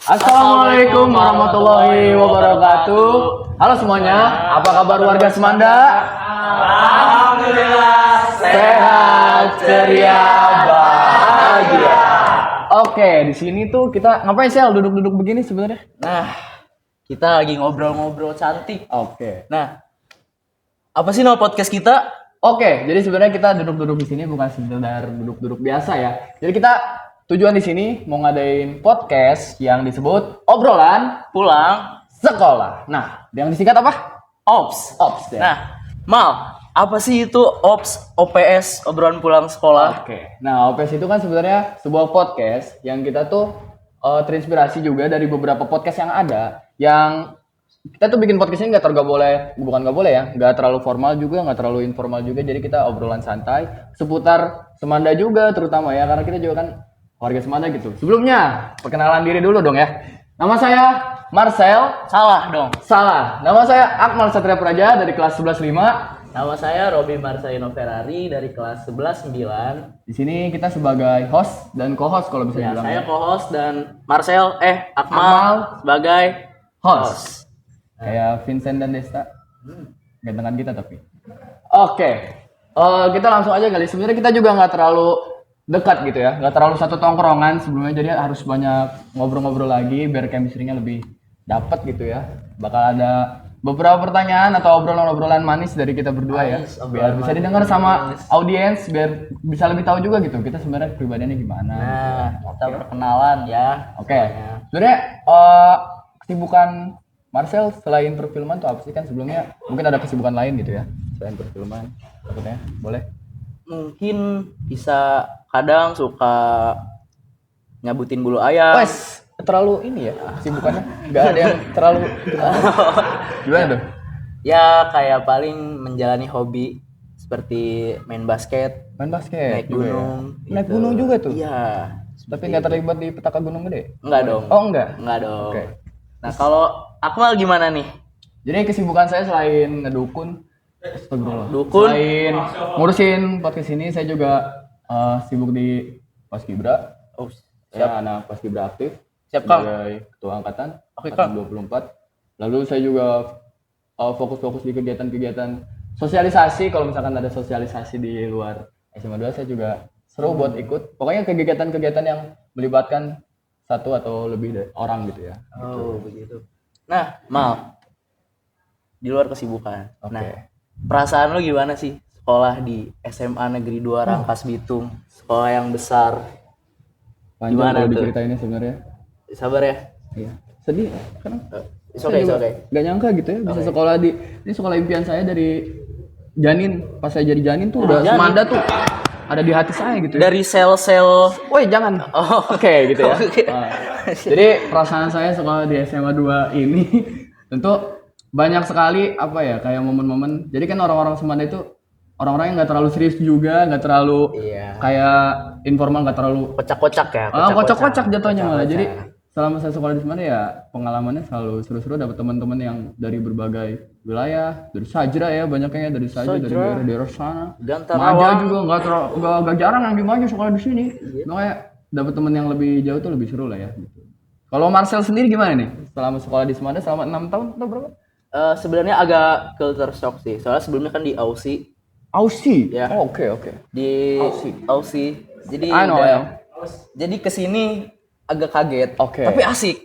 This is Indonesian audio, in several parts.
Assalamualaikum warahmatullahi wabarakatuh. Halo semuanya, apa kabar warga Semanda? Alhamdulillah Sehat, ceria, bahagia. Oke, di sini tuh kita ngapain sih duduk-duduk begini sebenarnya? Nah, kita lagi ngobrol-ngobrol cantik. Oke. Nah, apa sih nama podcast kita? Oke, jadi sebenarnya kita duduk-duduk di sini bukan sekedar duduk-duduk biasa ya. Jadi kita tujuan di sini mau ngadain podcast yang disebut obrolan Pulang sekolah. Nah, yang disingkat apa? OPS. Ops. Ya. Nah, Mal, apa sih itu OPS, OPS, obrolan pulang sekolah? Oke. Nah, OPS itu kan sebenarnya sebuah podcast yang kita tuh terinspirasi juga dari beberapa podcast yang ada. Yang kita tuh bikin podcastnya bukan nggak boleh ya, nggak terlalu formal juga, nggak terlalu informal juga. Jadi kita obrolan santai seputar Semanda juga, terutama ya, karena kita juga kan warga Semanda gitu. Sebelumnya, perkenalan diri dulu dong ya. Nama saya Marcel. Salah dong. Salah. Nama saya Akmal Satria Praja dari kelas 11.5. Nama saya Robi Marcelino Ferrari dari kelas 11-9. Di sini kita sebagai host dan co-host kalau bisa Ya, dibilang. saya co-host dan Akmal sebagai Host. Kayak Vincent dan Desta. Gantengan kita tapi. Oke. Kita langsung aja kali. Sebenarnya kita juga nggak terlalu dekat gitu ya. Nggak terlalu satu tongkrongan sebelumnya. Jadi harus banyak ngobrol-ngobrol lagi biar chemistry-nya lebih dapat gitu ya. Bakal ada beberapa pertanyaan atau obrolan-obrolan manis dari kita berdua ya. Biar bisa didengar sama audiens. Biar bisa lebih tahu juga gitu. Kita sebenarnya pribadiannya gimana. Nah, kita perkenalan ya. Oke. Sebenarnya kesibukan Marcel selain perfilman tuh apa sih? Kan sebelumnya mungkin ada kesibukan lain gitu ya selain perfilman. Maksudnya boleh? Mungkin bisa kadang suka nyabutin bulu ayam. Wes, terlalu ini ya kesibukannya. Nggak ada yang terlalu gimana tuh? Ya kayak paling menjalani hobi seperti main basket, Main basket naik juga gunung. ya? Naik gunung juga tuh? Iya. Tapi nggak terlibat di petaka gunung gede? Enggak dong. Oh enggak? Enggak dong. Oke. Nah, kalau Akmal gimana nih? Jadi kesibukan saya selain ngedukun, astagfirullah. Dukun? Selain ngurusin podcast ini, saya juga sibuk di Paskibra. Oh, Saya anak Paskibra aktif. Siap, Kang. Sebagai ketua angkatan. Oke, Angkatan 24. Lalu saya juga fokus-fokus di kegiatan-kegiatan sosialisasi. Kalau misalkan ada sosialisasi di luar SMA 2, saya juga seru buat ikut. Pokoknya kegiatan-kegiatan yang melibatkan satu atau lebih dari orang gitu ya. Oh, begitu. Nah, Mal. Di luar kesibukan. Oke. Nah, perasaan lu gimana sih sekolah di SMA Negeri 2 Rangkas Bitung? Sekolah yang besar. Panjang Gimana kalau tuh? diceritainnya sebenarnya. Sabar ya. Iya. Sedih kan? It's okay. Gak nyangka gitu ya bisa sekolah di ini sekolah impian saya dari janin. Pas saya jadi janin tuh udah janin. Semanda tuh ada di hati saya gitu ya. Dari sel-sel. Woi jangan. Oh. Oke gitu ya. Oke. Jadi perasaan saya sekolah di SMA 2 ini tentu banyak sekali apa ya kayak momen-momen. Jadi kan orang-orang Semanda itu orang-orang yang nggak terlalu serius juga, nggak terlalu Iya. kayak informal, nggak terlalu Kocak-kocak ya. kocak-kocak jatuhnya malah. Kocak-kocak. Jadi selama saya sekolah di Semanda ya pengalamannya selalu seru-seru, dapat teman-teman yang dari berbagai wilayah, dari Sajra ya banyaknya, dari Sajra, dari daerah sana. Gantara Maja Awang. juga nggak jarang yang di Maja sekolah di sini. Makanya dapat teman yang lebih jauh tuh lebih seru lah ya. Gitu. Kalau Marcel sendiri gimana nih? Selama sekolah di Semanda selama 6 tahun atau berapa? Sebenarnya agak culture shock sih. Soalnya sebelumnya kan di Aussie. Aussie. Ya. Oh, oke. Di Aussie. Jadi I know. jadi kesini agak kaget. Oke. Tapi asik.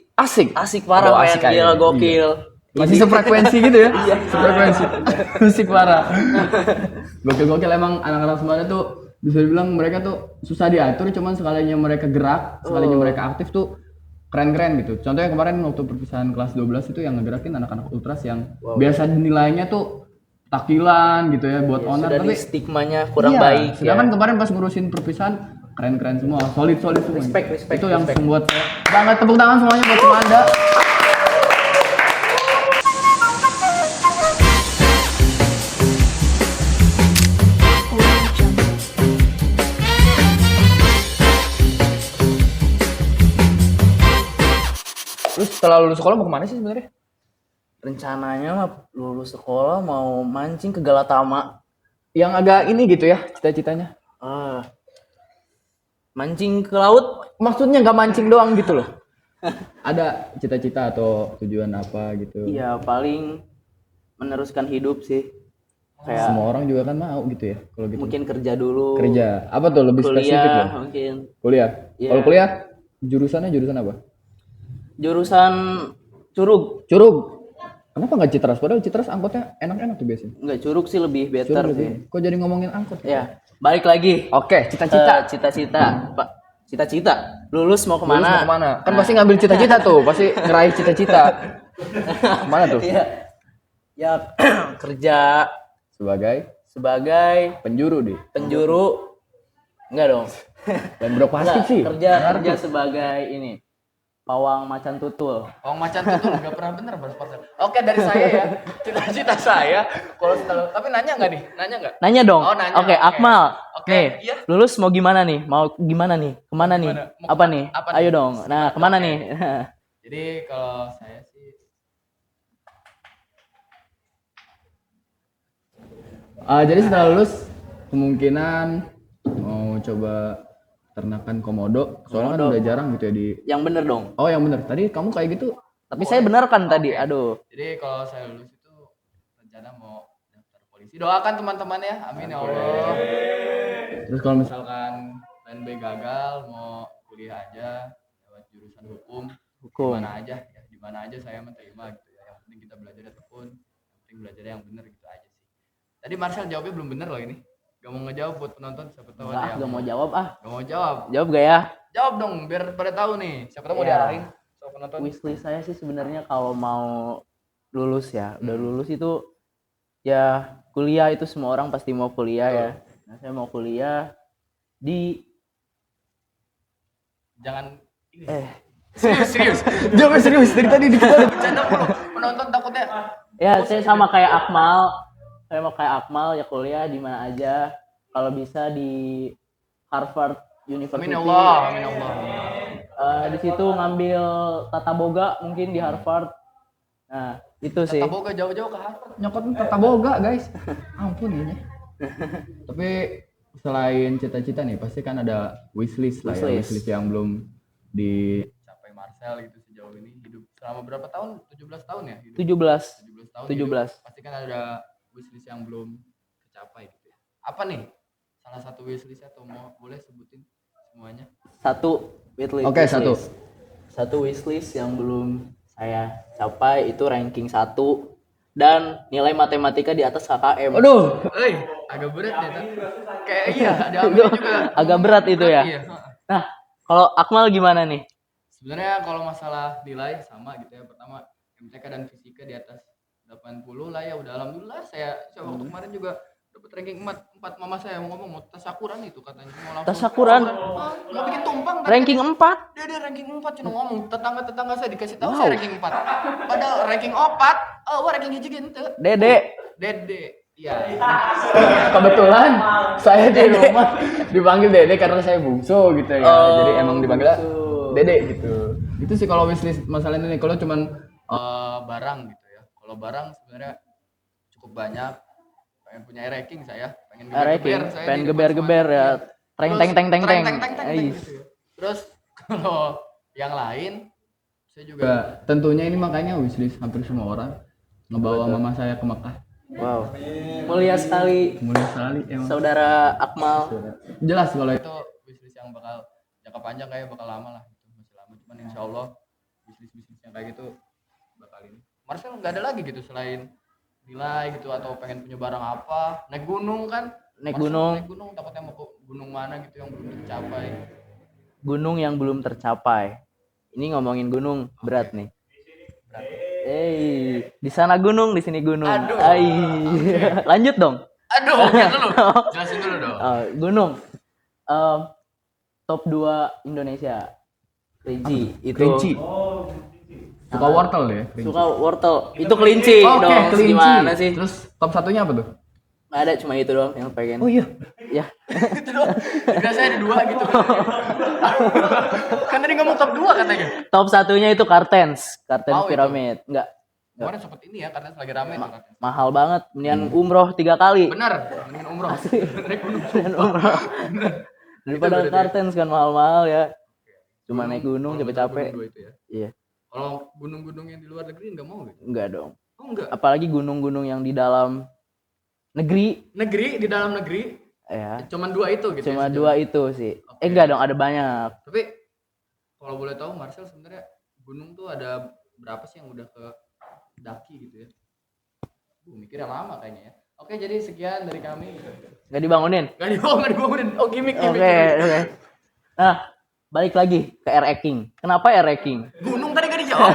Asik Parah, Oh, men. asik aja. Gila, gokil. Masih sefrekuensi gitu ya? Iya. Sefrekuensi. Musik parah. Gokil-gokil emang anak-anak Semanda tuh bisa dibilang mereka tuh susah diatur, cuman sekalinya mereka gerak, sekalinya mereka aktif tuh keren-keren gitu. Contohnya kemarin waktu perpisahan kelas 12 itu yang ngegerakin anak-anak ultras yang biasa nilainya tuh takilan gitu ya buat owner, Sudah tapi di stigmanya kurang iya, baik sedangkan ya. kemarin pas ngurusin perpisahan keren-keren semua, solid semua. Respect. Itu yang membuat saya banget, tepuk tangan semuanya buat Semanda. Terus setelah lulus sekolah mau kemana sih sebenarnya? Rencananya mah lulus sekolah mau mancing ke Galatama. Yang agak ini gitu ya cita-citanya. Mancing ke laut. Maksudnya nggak mancing doang gitu loh. Ada cita-cita atau tujuan apa gitu? Iya, paling meneruskan hidup sih. Kayak Semua orang juga kan mau gitu ya kalau gitu. mungkin kerja dulu, Kerja. Apa tuh lebih spesifik kuliah dong? mungkin. Kuliah. Iya. Kalau kuliah jurusannya jurusan apa? Jurusan curug. Curug. Kenapa nggak Citras? Padahal Citras angkotnya enak-enak tuh biasanya. Enggak, curug sih lebih better Curug sih. lebih. Kok jadi ngomongin angkot? Ya, balik lagi. Oke, cita-cita. Cita-cita, Pak. Cita-cita. Lulus mau kemana? Lulus mau kemana? Kan pasti ngambil cita-cita tuh, pasti ngeraih cita-cita. Kemana tuh? Iya. Ya kerja Sebagai sebagai penjuru deh. penjuru. Enggak dong. Dan birokrasi Enggak, sih. kerja sebagai ini. Pawang macan tutul. Oh macan tutul nggak pernah bener bersponsor. Oke dari saya ya, cita-cita saya. Kalau setelah, tapi nanya nggak nih? Nanya nggak? Nanya dong. Oh, nanya. Oke, Oke. Akmal. Oke, Nih, iya. lulus mau gimana nih? Mau gimana nih? Kemana nih? Gimana? Mau Apa kemana? nih? Apa Ayo nih? dong. Nah, kemana Oke. nih? Jadi kalau saya sih, jadi setelah lulus kemungkinan mau coba ternakan komodo. Soalnya kan Komodo. udah jarang gitu ya di. Yang bener dong. Oh yang bener. Tadi kamu kayak gitu. Tapi saya benar kan tadi. Aduh. Jadi kalau saya lulus itu rencana mau daftar polisi. Doakan teman-teman ya. Amin ya Allah. Terus kalau misalkan plan B gagal mau kuliah aja lewat jurusan hukum. Hukum. Di mana aja ya. Di mana aja saya menerima gitu ya. Yang penting kita belajar tekun. Yang penting belajar yang benar gitu aja sih. Tadi Marcel jawabnya belum bener loh ini. Gak mau ngejawab buat penonton siapa tahu ada yang Gak mau jawab ah. Gak mau jawab. Jawab gak ya? Jawab dong biar pada tahu nih. Siapa tahu mau Iya. diarahin sama penonton. Wishlist saya sih sebenarnya kalau mau lulus ya, udah lulus itu ya kuliah itu semua orang pasti mau kuliah ya. Nah, saya mau kuliah di Jangan ini. serius. Jawabnya serius. Dari tadi kita udah bercanda mulu. Penonton takutnya. Ya, saya sama kayak Akmal. Saya mau kayak Akmal ya kuliah di mana aja. Kalau bisa di Harvard University. Amin ya Allah. Amin ya Allah. Di situ ngambil tata boga mungkin di Harvard. Nah, itu sih. Tata boga jauh-jauh ke Harvard. Nyokotnya tata boga, guys. Ampun ini. Tapi selain cita-cita nih, pasti kan ada wishlist lah ya. Wishlist yang belum dicapai Marcel gitu sejauh ini. Hidup selama berapa tahun? 17 tahun ya? Hidup 17. 17 tahun. 17. Hidup. Pasti kan ada wishlist yang belum tercapai gitu ya. Apa nih? Salah satu wishlist atau mau boleh sebutin semuanya? Satu wishlist. Oke, satu. Satu wishlist yang belum saya capai itu ranking 1 dan nilai matematika di atas KKM. Aduh, agak berat ya. Kayak iya, ada ambil juga. Agak berat itu ya. Iya. Nah, kalau Akmal gimana nih? Sebenarnya kalau masalah nilai sama gitu ya. Pertama MTK dan fisika di atas 80 lah ya. Udah alhamdulillah saya waktu kemarin juga dapat ranking 4. Mama saya mau ngomong mau tasakuran itu katanya. Mau langsung Tasakuran? mau bikin tumpang kan. Ranking 4? Dia ranking 4 cuma ngomong. Tetangga-tetangga saya dikasih tahu saya ranking 4. Padahal ranking 4, ranking hiji gitu. Dede. Iya. Kebetulan saya di rumah dipanggil Dede karena saya bungsu gitu ya. Jadi emang dipanggilnya Dede gitu. Itu sih kalau wishlist masalah ini. Kalau cuman barang gitu ya. Kalau barang sebenarnya cukup banyak. Pengen punya ranking saya. Pengen geber-geber ya. Teng. Gitu ya. Terus kalau yang lain saya juga tentunya ini makanya wishlist hampir semua orang ngebawa mama saya ke Mekah. Wow. Mulia sekali Emang. Saudara Akmal. Jelas kalau itu bisnis yang bakal jangka panjang kayak bakal lama lah gitu. Masih lama cuman insya Allah bisnis yang kayak gitu bakal ini. Marcel nggak ada lagi gitu selain nilai gitu atau pengen punya barang apa, naik gunung kan? Naik Marcel gunung. takutnya mau ke gunung mana gitu yang belum tercapai. Gunung yang belum tercapai. Ini ngomongin gunung berat nih. Di sana gunung, di sini gunung. Aduh. Lanjut dong. Aduh, dulu. Jelasin dulu dong. Gunung. Top 2 Indonesia. Kelinci. Itu. Kelinci. Suka wortel ya? Suka wortel. Itu kelinci dong. Kelinci. Gimana sih? Terus top satunya apa tuh? Nggak ada, cuma itu doang yang pengen. Oh iya. Ya. Itu doang. Biasanya ada 2 gitu. Kan tadi ngomong top 2 katanya. Top satunya itu Kartens Mau itu? Piramid. Enggak. Kemarin sempet ini ya karena lagi rame tuh katanya. Mahal banget. Mendingan umroh 3 kali. Bener, mendingan umroh. Naik gunung. Dan umroh. Daripada berarti. Kartens kan mahal-mahal ya. Cuma naik gunung Kalau bentar capek-capek. gunung dua itu ya. Iya, Kalau gunung-gunung yang di luar negeri nggak mau gitu? enggak dong. Oh enggak. Apalagi gunung-gunung yang di dalam negeri Negeri di dalam negeri ya. cuman dua itu gitu. Cuma ya, dua itu sih. Oke. Enggak dong, ada banyak. Tapi kalau boleh tahu Marcel sebenarnya gunung tuh ada berapa sih yang udah ke daki gitu ya? Mikirnya lama kayaknya ya. Oke, jadi sekian dari kami. Enggak dibangunin. Nggak dibangunin. Oh, gimmick. Oke. Nah, balik lagi ke air King. Kenapa air King? Gunung tadi nggak dijawab.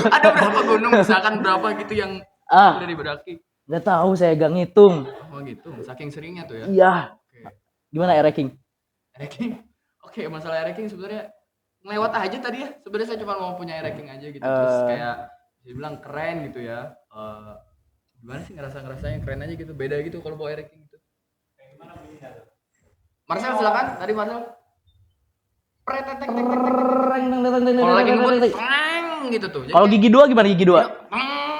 Ada berapa gunung misalkan berapa gitu yang udah diberdaki? Nggak tahu, saya gak ngitung. Oh gitu, saking seringnya tuh ya. Iya. Oke. Gimana air King? Ranking. Oke, masalah ranking sebenarnya ngelewat aja tadi ya. Sebenarnya saya cuma mau punya ranking aja gitu. Terus kayak dibilang keren gitu ya. Gimana sih ngerasanya keren aja gitu. Beda gitu kalau bawa ranking gitu. Gimana bunyinya tuh? Marcel silakan. Tadi Marcel. Kalau lagi ngebut, gitu tuh. Kalau gigi 2 gimana gigi 2?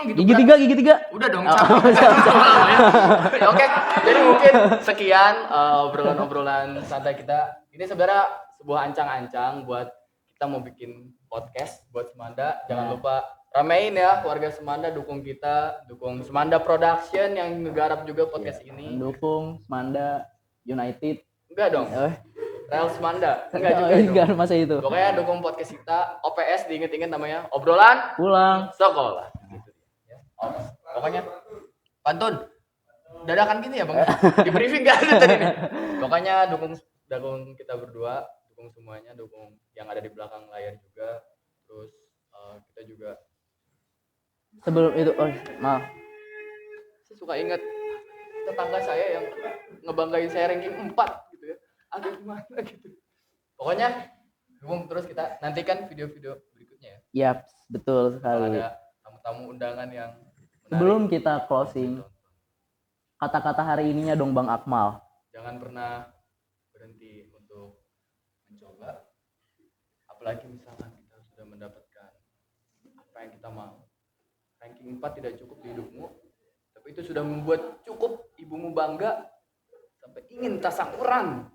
Gitu, Gigi 3, gigi 3. Udah dong, Oke, jadi mungkin sekian obrolan-obrolan santai kita. Ini sebenarnya sebuah ancang-ancang buat kita mau bikin podcast buat Semanda. Jangan lupa ramein ya warga Semanda, dukung kita, dukung Semanda Production yang ngegarap juga podcast ini. Dukung Semanda United. Enggak dong. Real Semanda. Enggak juga. Enggak masa itu. Pokoknya dukung podcast kita. OPS diinget-inget namanya, obrolan Pulang sekolah. Gitu. Ya. Pokoknya pantun. Dadakan gitu ya, Bang. Di briefing enggak ada tadi nih. Pokoknya dukung kita berdua, dukung semuanya, dukung yang ada di belakang layar juga. Terus kita juga sebelum itu, maaf. Saya suka ingat tetangga saya yang ngebanggain saya ranking 4 gitu ya. Agak gimana gitu. Pokoknya dukung terus, kita nantikan video-video berikutnya ya. Yap, betul sekali. Ada tamu-tamu undangan yang menarik. Sebelum kita closing, kata-kata hari ininya dong Bang Akmal. Jangan pernah berhenti untuk mencoba. Apalagi misalkan kita sudah mendapatkan apa yang kita mau. Ranking 4 tidak cukup di hidupmu, tapi itu sudah membuat cukup ibumu bangga sampai ingin tasang orang.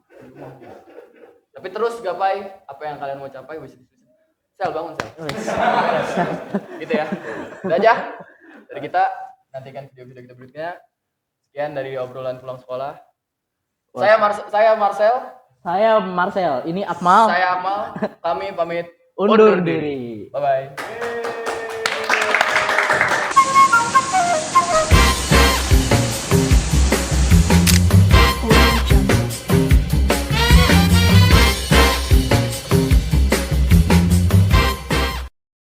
Tapi terus gapai apa yang kalian mau capai. Sel, bangun Sel. Gitu ya. Udah aja dari kita, nantikan video-video kita berikutnya. Sekian dari obrolan pulang sekolah. Saya Marcel. Saya Marcel. Ini Akmal. Saya Akmal. Kami pamit undur diri. Bye bye.